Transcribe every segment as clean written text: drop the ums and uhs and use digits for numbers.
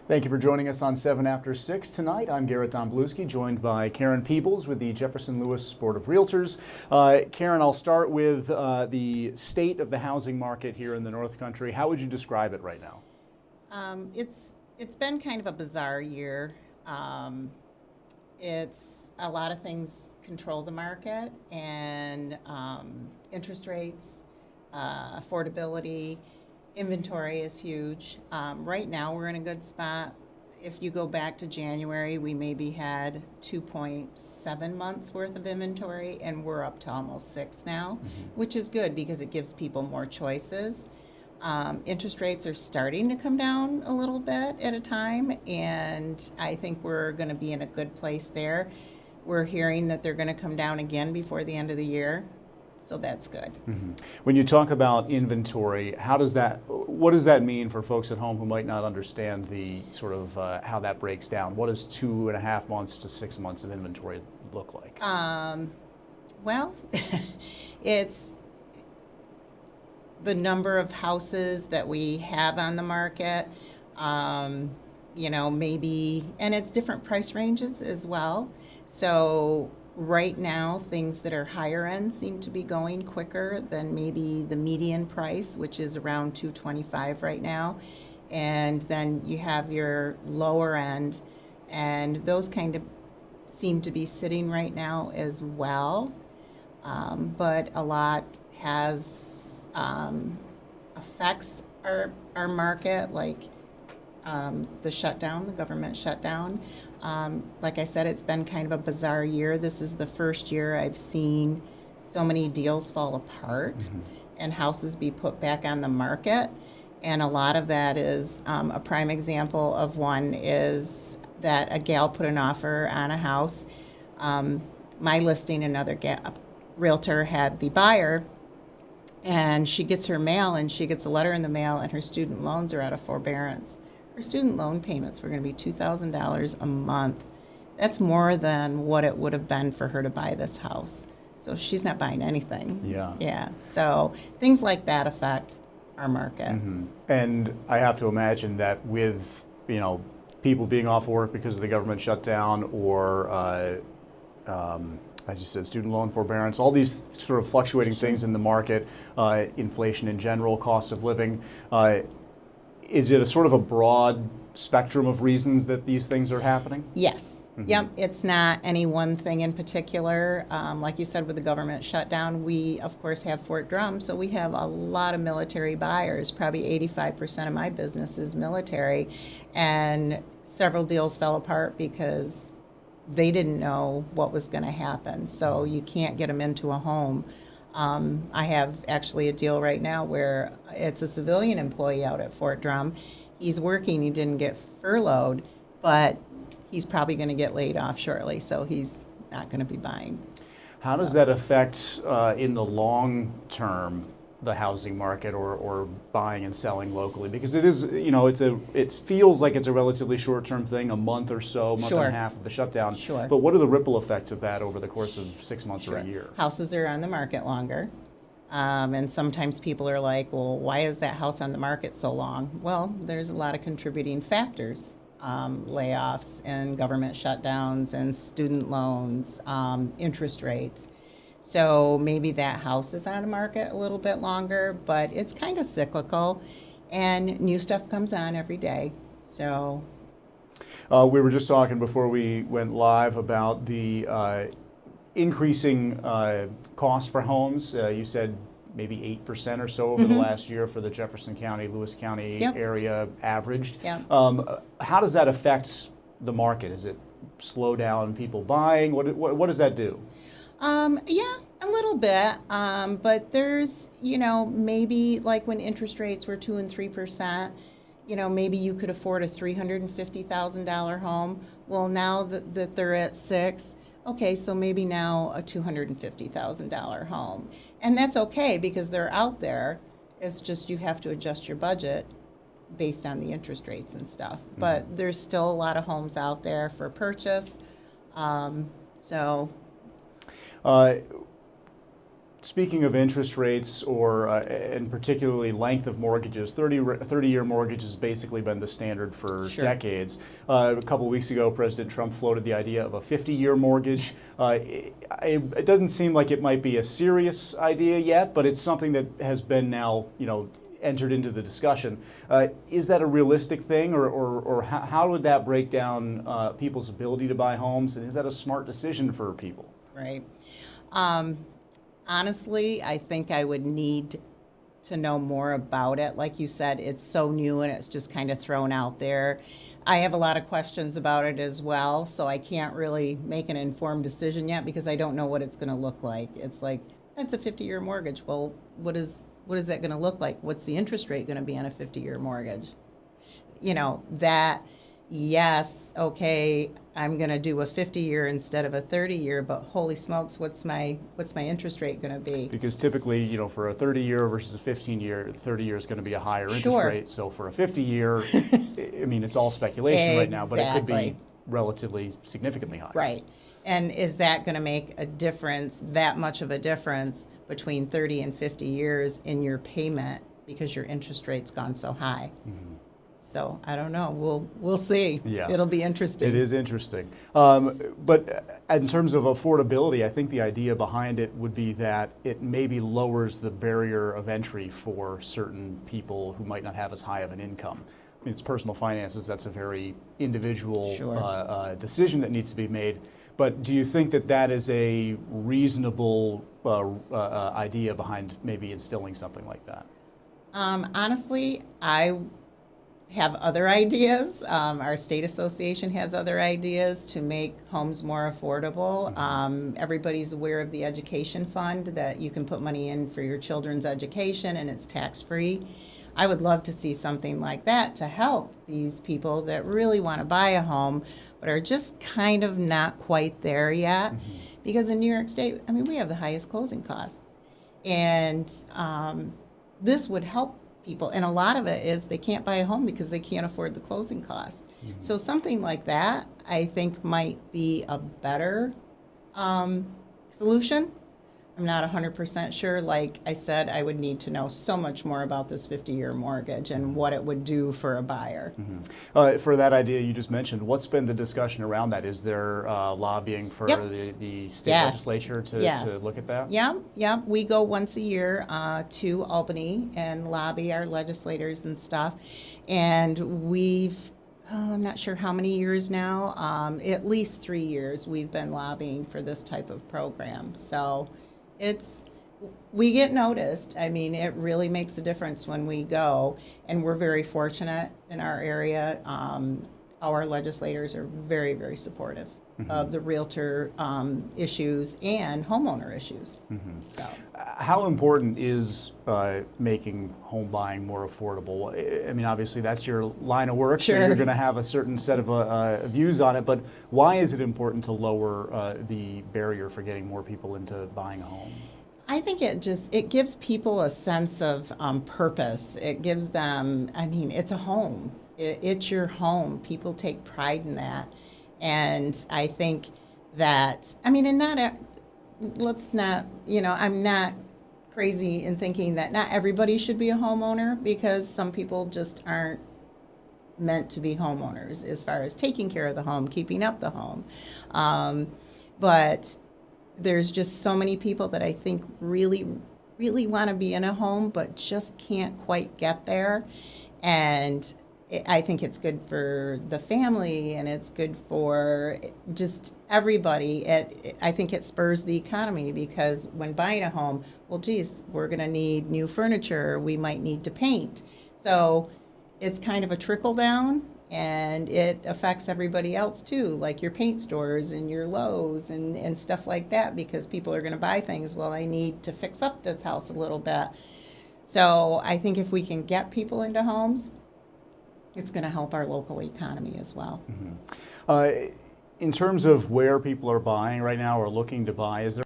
Thank you for joining us on 7 After 6 tonight. I'm Garrett Domblewski, joined by Karen Peebles with the Jefferson Lewis Board of Realtors. Karen, I'll start with the state of the housing market here in the North Country. How would you describe it right now? It's been kind of a bizarre year. It's a lot of things control the market, and interest rates, affordability. Inventory is huge. Right now we're in a good spot. If you go back to January, we maybe had 2.7 months worth of inventory, and we're up to almost 6 now, which is good because it gives people more choices. Interest rates are starting to come down a little bit at a time, and I think we're going to be in a good place there. We're hearing that they're going to come down again before the end of the year. So that's good. When you talk about inventory, what does that mean for folks at home who might not understand the sort of how that breaks down? What does 2.5 months to 6 months of inventory look like? Well, it's the number of houses that we have on the market, maybe, and it's different price ranges as well. So right now, things that are higher end seem to be going quicker than maybe the median price, which is around $225 right now. And then you have your lower end, and those kind of seem to be sitting right now as well. But a lot has affects our market, like the shutdown, the government shutdown. Like I said, it's been kind of a bizarre year. This is the first year I've seen so many deals fall apart and houses be put back on the market. And a lot of that is, a prime example of one is that a gal put an offer on a house. My listing, another realtor had the buyer, and she gets her mail, and she gets a letter in the mail, and her student loans are out of forbearance. Her student loan payments were going to be $2,000 a month. That's more than what it would have been for her to buy this house. So she's not buying anything. Yeah. So things like that affect our market. And I have to imagine that with, people being off work because of the government shutdown, or as you said, student loan forbearance, all these sort of fluctuating things in the market, inflation in general, cost of living, is it a sort of a broad spectrum of reasons that these things are happening? Yes. Yep. It's not any one thing in particular. Like you said, with the government shutdown, we, of course, have Fort Drum, so we have a lot of military buyers. Probably 85% of my business is military, and several deals fell apart because they didn't know what was going to happen, so you can't get them into a home. I have actually a deal right now where it's a civilian employee out at Fort Drum. He's working, he didn't get furloughed, but he's probably going to get laid off shortly, so he's not going to be buying. How does that affect, in the long term, the housing market or buying and selling locally? Because it is, it feels like it's a relatively short-term thing, a month or so, month and a half of the shutdown. Sure. But what are the ripple effects of that over the course of 6 months or a year? Houses are on the market longer. And sometimes people are like, well, why is that house on the market so long? Well, there's a lot of contributing factors. Layoffs and government shutdowns and student loans, interest rates. So maybe that house is on the market a little bit longer, but it's kind of cyclical, and new stuff comes on every day. So we were just talking before we went live about the increasing cost for homes. You said maybe 8% or so over the last year for the Jefferson County, Lewis County area averaged. How does that affect the market? Is it slow down people buying? What does that do? Yeah, a little bit. But there's, maybe like when interest rates were 2% and 3%, maybe you could afford a $350,000 home. Well, now that they're at 6%, okay, so maybe now a $250,000 home. And that's okay because they're out there. It's just you have to adjust your budget based on the interest rates and stuff. But there's still a lot of homes out there for purchase. speaking of interest rates, or and particularly length of mortgages, 30-year mortgage has basically been the standard for Sure. decades. A couple of weeks ago, President Trump floated the idea of a 50-year mortgage. It doesn't seem like it might be a serious idea yet, but it's something that has been now, entered into the discussion. Is that a realistic thing, or how would that break down people's ability to buy homes, and is that a smart decision for people? Right. Honestly, I think I would need to know more about it. Like you said, it's so new and it's just kind of thrown out there. I have a lot of questions about it as well, so I can't really make an informed decision yet because I don't know what it's going to look like. It's like, it's a 50-year mortgage. Well, what is that going to look like? What's the interest rate going to be on a 50-year mortgage? Yes, okay, I'm going to do a 50-year instead of a 30-year, but holy smokes, what's my interest rate going to be? Because typically, for a 30-year versus a 15-year, 30-year is going to be a higher interest Sure. rate. So for a 50-year, I mean, it's all speculation right now, but it could be Exactly. relatively significantly higher. Right. And is that going to make a difference, that much of a difference between 30 and 50 years in your payment because your interest rate's gone so high? Mm-hmm. So I don't know. We'll see. Yeah. It'll be interesting. It is interesting. But in terms of affordability, I think the idea behind it would be that it maybe lowers the barrier of entry for certain people who might not have as high of an income. I mean, it's personal finances. That's a very individual Sure. decision that needs to be made. But do you think that that is a reasonable idea behind maybe instilling something like that? Honestly, I have other ideas. Our state association has other ideas to make homes more affordable. Everybody's aware of the education fund that you can put money in for your children's education and it's tax-free. I would love to see something like that to help these people that really want to buy a home but are just kind of not quite there yet. Because in New York State, I mean, we have the highest closing costs. And this would help people, and a lot of it is they can't buy a home because they can't afford the closing costs. So something like that, I think, might be a better solution. I'm not 100% sure. Like I said, I would need to know so much more about this 50-year mortgage and what it would do for a buyer. For that idea you just mentioned, what's been the discussion around that? Is there lobbying for Yep. the state Yes. legislature to Yes. look at that? Yeah. We go once a year to Albany and lobby our legislators and stuff. And we've, I'm not sure how many years now, at least 3 years we've been lobbying for this type of program. So we get noticed. I mean, it really makes a difference when we go, and we're very fortunate in our area. Our legislators are very, very supportive of the realtor issues and homeowner issues. So, how important is making home buying more affordable? I mean, obviously that's your line of work, so Sure. you're going to have a certain set of views on it, but why is it important to lower the barrier for getting more people into buying a home? I think it gives people a sense of purpose. It gives them, I mean, it's a home. It's your home. People take pride in that. And I think that, I mean, and let's not, I'm not crazy in thinking that not everybody should be a homeowner, because some people just aren't meant to be homeowners as far as taking care of the home, keeping up the home. But there's just so many people that I think really, really want to be in a home, but just can't quite get there. And I think it's good for the family, and it's good for just everybody. I think it spurs the economy, because when buying a home, well, geez, we're going to need new furniture. We might need to paint. So it's kind of a trickle down, and it affects everybody else too, like your paint stores and your Lowe's and stuff like that, because people are going to buy things. Well, I need to fix up this house a little bit. So I think if we can get people into homes, it's going to help our local economy as well. In terms of where people are buying right now or looking to buy, is there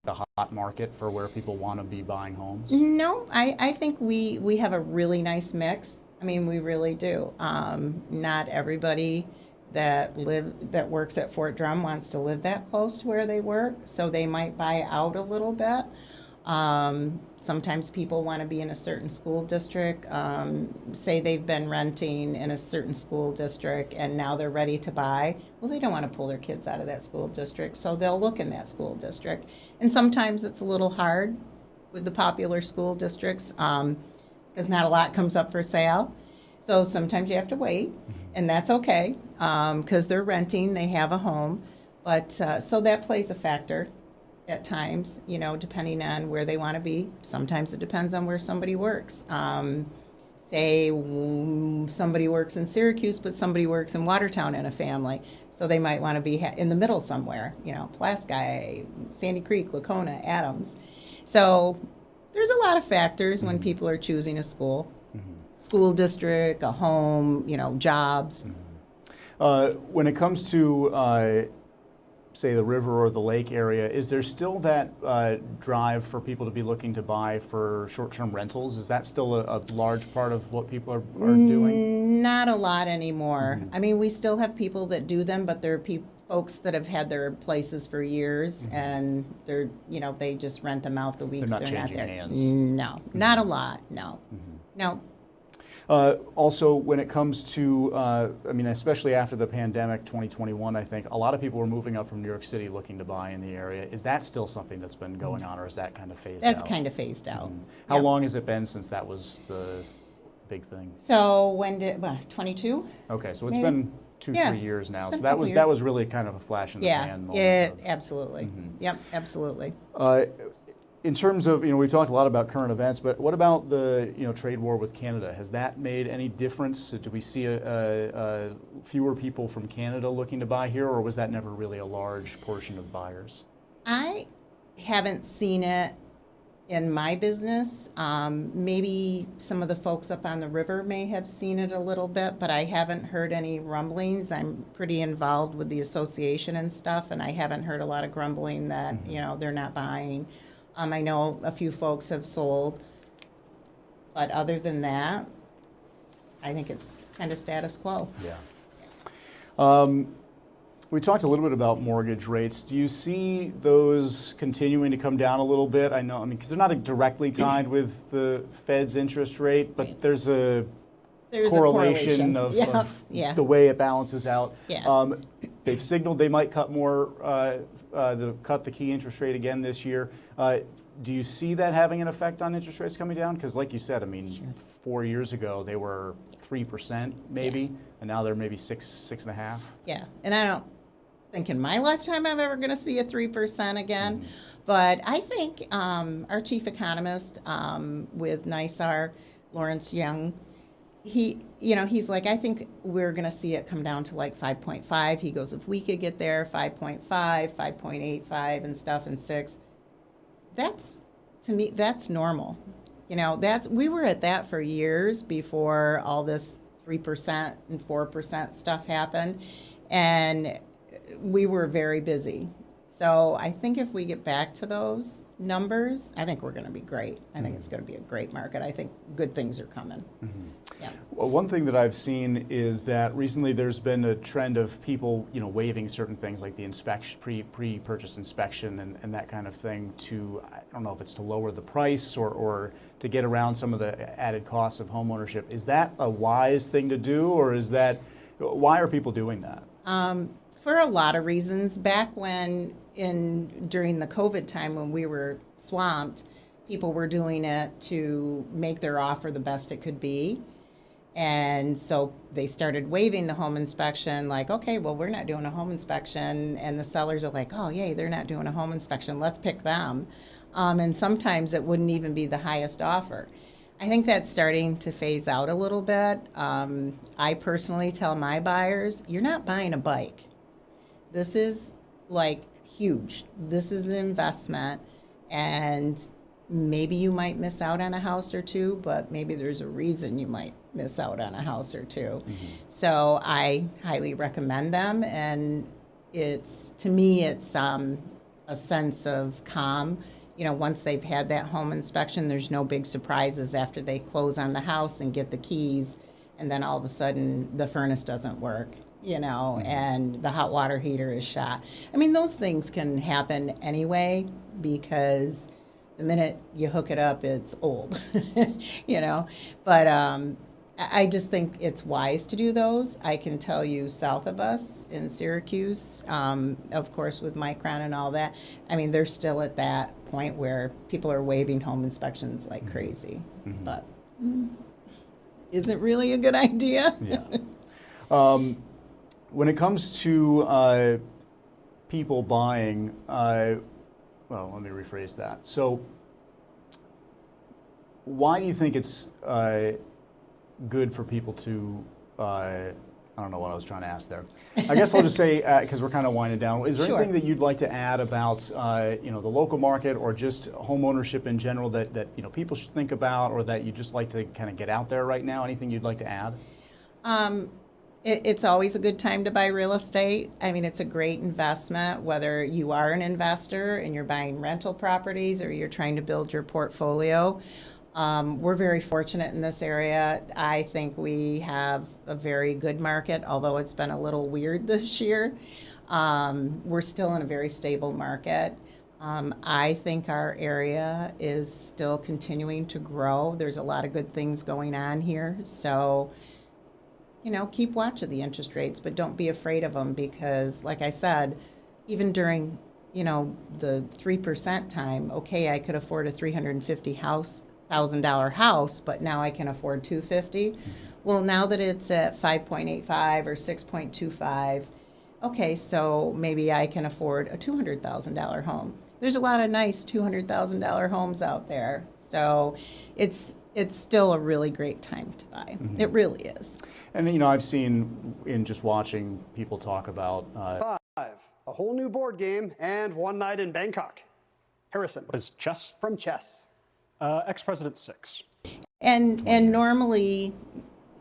a hot market for where people want to be buying homes? No, I think we have a really nice mix. I mean, we really do. Not everybody that works at Fort Drum wants to live that close to where they work, so they might buy out a little bit. Sometimes people want to be in a certain school district. Say they've been renting in a certain school district and now they're ready to buy. Well, they don't want to pull their kids out of that school district, so they'll look in that school district. And sometimes it's a little hard with the popular school districts because not a lot comes up for sale. So sometimes you have to wait, and that's okay because they're renting, they have a home. But so that plays a factor at times, depending on where they want to be. Sometimes it depends on where somebody works. Say somebody works in Syracuse, but somebody works in Watertown in a family. So they might want to be in the middle somewhere, Pulaski, Sandy Creek, Lacona, Adams. So there's a lot of factors when people are choosing a school. School district, a home, jobs. When it comes to say the river or the lake area, is there still that drive for people to be looking to buy for short-term rentals? Is that still a large part of what people are doing? Not a lot anymore. I mean, we still have people that do them, but there are folks that have had their places for years, and they're, they just rent them out the weeks they're not there. hands. No, not a lot. No, no. Also, when it comes to, especially after the pandemic, 2021, I think a lot of people were moving up from New York City looking to buy in the area. Is that still something that's been going on, or is that kind of phased out? That's kind of phased out. How long has it been since that was the big thing? So 22? Okay, so it's maybe? Been 2-3 years now. So that was really kind of a flash in the pan moment. Yeah, absolutely. Yep, absolutely. In terms of, we've talked a lot about current events, but what about the, trade war with Canada? Has that made any difference? Do we see fewer people from Canada looking to buy here, or was that never really a large portion of buyers? I haven't seen it in my business. Maybe some of the folks up on the river may have seen it a little bit, but I haven't heard any rumblings. I'm pretty involved with the association and stuff, and I haven't heard a lot of grumbling that, they're not buying. I know a few folks have sold, but other than that, I think it's kind of status quo. Yeah. We talked a little bit about mortgage rates. Do you see those continuing to come down a little bit? Because they're not directly tied with the Fed's interest rate, but there's a correlation of the way it balances out. Yeah. They've signaled they might cut cut the key interest rate again this year. Do you see that having an effect on interest rates coming down? Because like you said, 4 years ago they were 3% maybe, and now they're maybe 6.5%. Yeah, and I don't think in my lifetime I'm ever going to see a 3% again. But I think our chief economist with NYSAR, Lawrence Young, he's like, I think we're going to see it come down to like 5.5. He goes, if we could get there, 5.5, 5.85 and stuff, and 6. To me, that's normal. We were at that for years before all this 3% and 4% stuff happened, and we were very busy. So I think if we get back to those numbers, I think we're going to be great. I think it's going to be a great market. I think good things are coming. Yeah. Well, one thing that I've seen is that recently there's been a trend of people, waiving certain things like the inspection, pre-purchase inspection and that kind of thing to, I don't know if it's to lower the price or to get around some of the added costs of homeownership. Is that a wise thing to do, or why are people doing that? For a lot of reasons. Back during the COVID time when we were swamped, people were doing it to make their offer the best it could be. And so they started waiving the home inspection, like, okay, well, we're not doing a home inspection. And the sellers are like, oh, yay, they're not doing a home inspection. Let's pick them. And sometimes it wouldn't even be the highest offer. I think that's starting to phase out a little bit. I personally tell my buyers, you're not buying a bike. This is like huge. This is an investment, and maybe you might miss out on a house or two, but maybe there's a reason you might miss out on a house or two. So I highly recommend them, and to me it's a sense of calm. Once they've had that home inspection, there's no big surprises after they close on the house and get the keys, and then all of a sudden the furnace doesn't work. you know, and the hot water heater is shot. I mean, those things can happen anyway because the minute you hook it up, it's old, you know. But I just think it's wise to do those. I can tell you south of us in Syracuse, of course, with Micron and all that, I mean, they're still at that point where people are waiving home inspections like crazy. But isn't really a good idea. Yeah. When it comes to people buying, well, let me rephrase that. So, why do you think it's good for people to, I don't know what I was trying to ask there. I guess I'll just say, because we're kind of winding down, is there Sure. anything that you'd like to add about, you know, the local market or just home ownership in general that you know, people should think about, or that you'd just like to kind of get out there right now? Anything you'd like to add? It's always a good time to buy real estate. I mean, it's a great investment, whether you are an investor and you're buying rental properties or you're trying to build your portfolio. We're very fortunate in this area. I think we have a very good market, although it's been a little weird this year. We're still in a very stable market. I think our area is still continuing to grow. There's a lot of good things going on here. So, you know, keep watch of the interest rates, but don't be afraid of them because, like I said, even during, you know, the 3% time, okay, I could afford a $350,000 house, but now I can afford $250,000. Well, now that it's at 5.85 or 6.25, okay, so maybe I can afford a $200,000 home. There's a lot of nice $200,000 homes out there, so it's still a really great time to buy. It really is. And you know, I've seen in just watching people talk about A whole new board game and one night in Bangkok. Harrison. What is chess? From chess. Ex-President 6. And normally,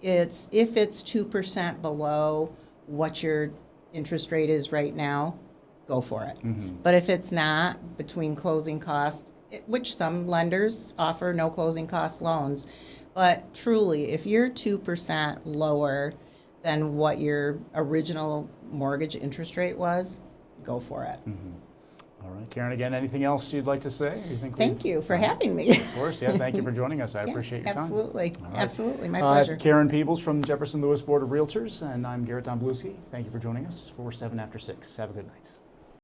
if it's 2% below what your interest rate is right now, go for it. But if it's not, between closing costs, which some lenders offer no closing cost loans, but truly, if you're 2% lower than what your original mortgage interest rate was, go for it. All right, Karen, again, anything else you'd like to say? Thank you for having me. Of course, yeah, thank you for joining us. I appreciate your time. Absolutely, All right. absolutely, my pleasure. Karen Peebles from Jefferson Lewis Board of Realtors, and I'm Garrett Domblewski. Thank you for joining us for 7 After 6. Have a good night.